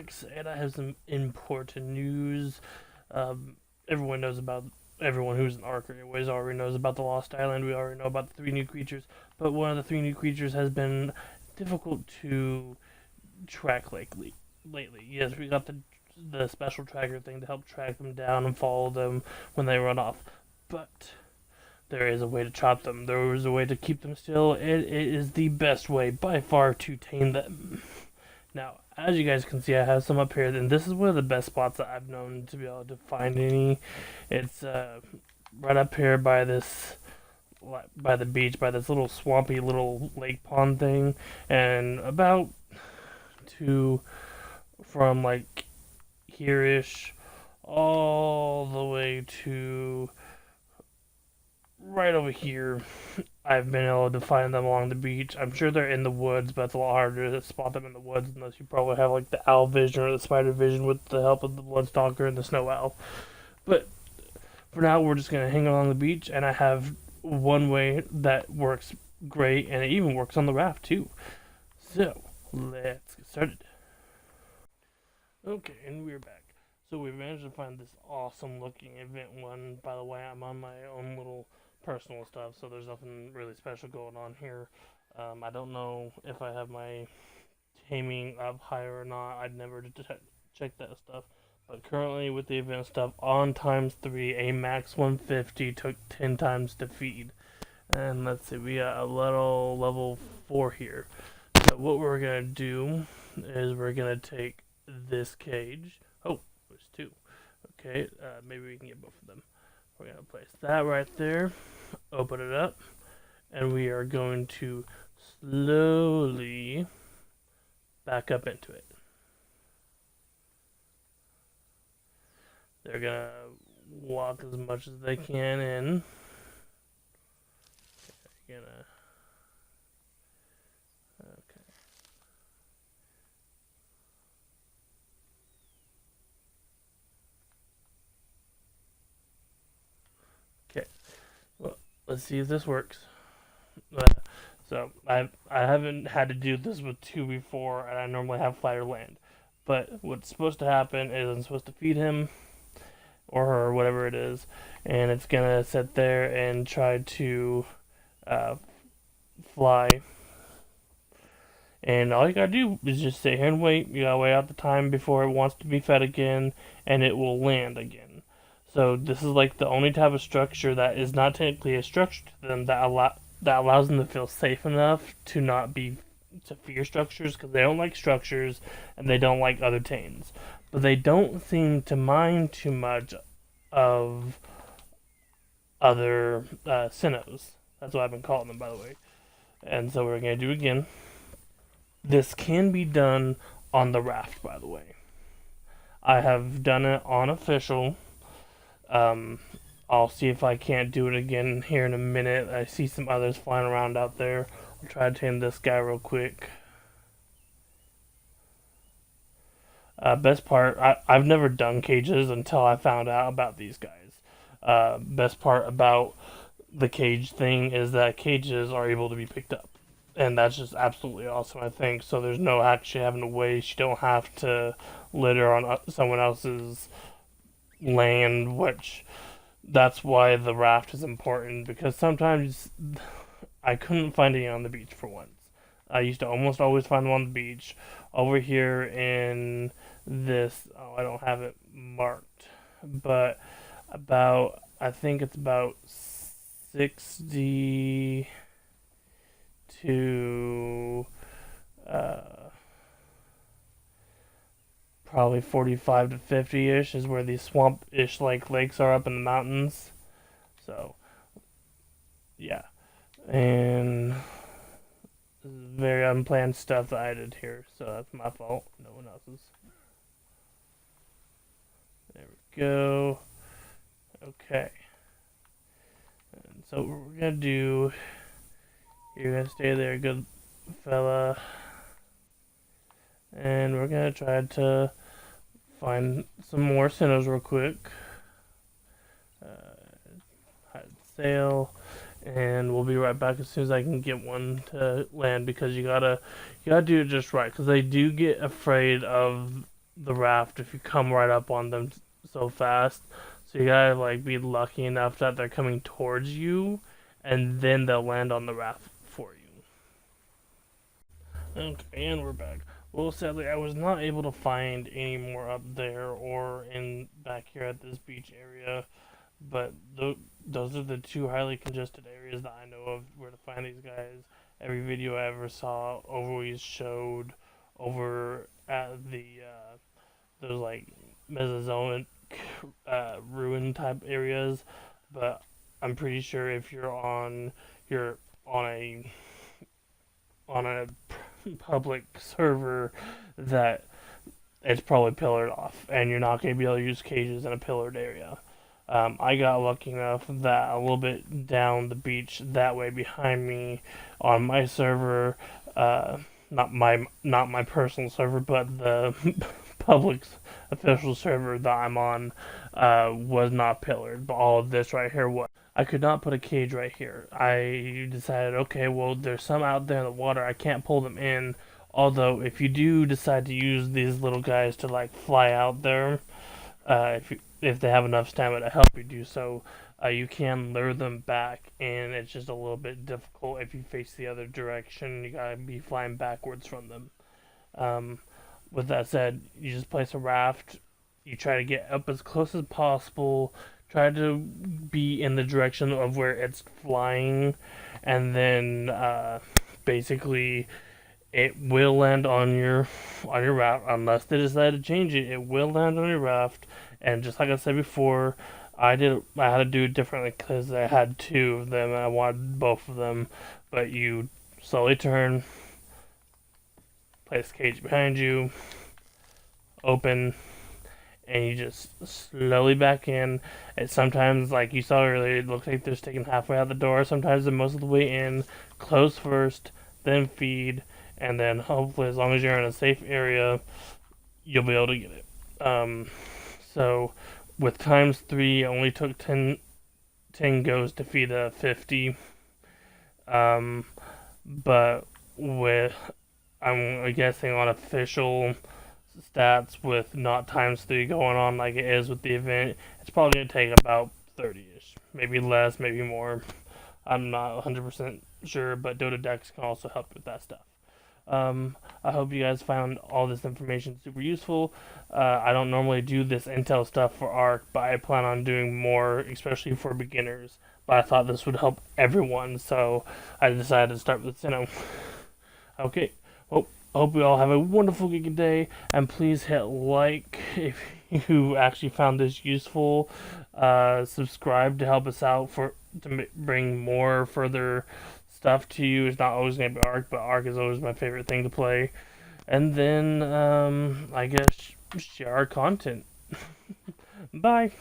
Alex, and I have some important news. Everyone knows about everyone who's an archer anyways already knows about the Lost Island. We already know about the three new creatures, but one of the three new creatures has been difficult to track lately. Yes, we got the special tracker thing to help track them down and follow them when they run off, but there is a way to chop them. There is a way to keep them still. It is the best way by far to tame them. Now, as you guys can see, I have some up here, and this is one of the best spots that I've known to be able to find any. It's right up here by the beach, by this little swampy little lake pond thing, and about to from like here-ish all the way to right over here. I've been able to find them along the beach. I'm sure they're in the woods, but it's a lot harder to spot them in the woods unless you probably have like the owl vision or the spider vision with the help of the bloodstalker and the snow owl. But for now, we're just gonna hang along the beach, and I have one way that works great, and it even works on the raft too. So let's get started. Okay, and we're back. So we managed to find this awesome looking event one. By the way, I'm on my own little personal stuff, so there's nothing really special going on here. I don't know if I have my taming up higher or not. I'd never check that stuff. But currently with the event stuff on times 3, a max 150 took 10 times to feed. And let's see, we got a little level 4 here. So what we're going to do is we're going to take this cage. Oh, there's 2. Okay, maybe we can get both of them. We're going to place that right there, open it up, and we are going to slowly back up into it. They're going to walk as much as they can in. They're going to... Okay. Okay. Well, let's see if this works. So I haven't had to do this with 2 before, and I normally have fighter land. But what's supposed to happen is I'm supposed to feed him or her, whatever it is, and it's gonna sit there and try to fly. And all you gotta do is just sit here and wait. You gotta wait out the time before it wants to be fed again, and it will land again. So this is like the only type of structure that is not technically a structure to them that allows them to feel safe enough to not be to fear structures, because they don't like structures and they don't like other tames. But they don't seem to mind too much of other Sinos. That's what I've been calling them, by the way. And so we're going to do again. This can be done on the raft, by the way. I have done it on official. I'll see if I can't do it again here in a minute. I see some others flying around out there. I'll try to tame this guy real quick. Best part, I've never done cages until I found out about these guys. Best part about the cage thing is that cages are able to be picked up. And that's just absolutely awesome, I think. So there's no actually having to waste. You don't have to litter on someone else's land, which that's why the raft is important, because sometimes I couldn't find any on the beach for once. I used to almost always find them on the beach. Over here in this, oh, I don't have it marked, but I think it's about 60 to probably 45 to 50-ish is where these swamp-ish like lakes are up in the mountains. So, yeah. And this is very unplanned stuff that I did here, so that's my fault, no one else's. There we go. Okay. And so what we're gonna do, you're gonna stay there, good fella. And we're gonna try to find some more Sinos real quick. Hide sail. And we'll be right back as soon as I can get one to land, because you gotta do it just right, because they do get afraid of the raft if you come right up on them so fast. So you gotta like be lucky enough that they're coming towards you, and then they'll land on the raft for you. Okay, and we're back. Well, sadly, I was not able to find any more up there or in back here at this beach area, but those are the two highly congested areas that I know of where to find these guys. Every video I ever saw always showed over at the those like Mesozoic ruin type areas, but I'm pretty sure if you're on a public server that it's probably pillared off, and you're not going to be able to use cages in a pillared area. I got lucky enough that a little bit down the beach that way behind me on my server, not my personal server, but the public official server that I'm on, was not pillared. But all of this right here was. I could not put a cage right here. I decided, okay, well, there's some out there in the water. I can't pull them in. Although, if you do decide to use these little guys to like fly out there, if they have enough stamina to help you do so, you can lure them back, and it's just a little bit difficult if you face the other direction. You gotta be flying backwards from them. Um, with that said, you just place a raft. You try to get up as close as possible. Try to be in the direction of where it's flying, and then basically it will land on your raft unless they decide to change it. It will land on your raft, and just like I said before, I had to do it differently because I had two of them and I wanted both of them. But you slowly turn, place the cage behind you, open, and you just slowly back in. It sometimes, like you saw earlier, it looks like they're sticking halfway out the door. Sometimes they're most of the way in. Close first, then feed, and then hopefully, as long as you're in a safe area, you'll be able to get it. So with times 3, it only took 10 goes to feed a 50. But with, I'm guessing on official stats with not times 3 going on like it is with the event, it's probably going to take about 30-ish. Maybe less, maybe more. I'm not 100% sure, but Dota decks can also help with that stuff. I hope you guys found all this information super useful. I don't normally do this intel stuff for ARC, but I plan on doing more, especially for beginners. But I thought this would help everyone, so I decided to start with Sino. Okay, well, hope you all have a wonderful good day, and please hit like if you actually found this useful. Subscribe to help us out to bring more further stuff to you. It's not always going to be Ark, but Ark is always my favorite thing to play. And then, I guess, share our content. Bye.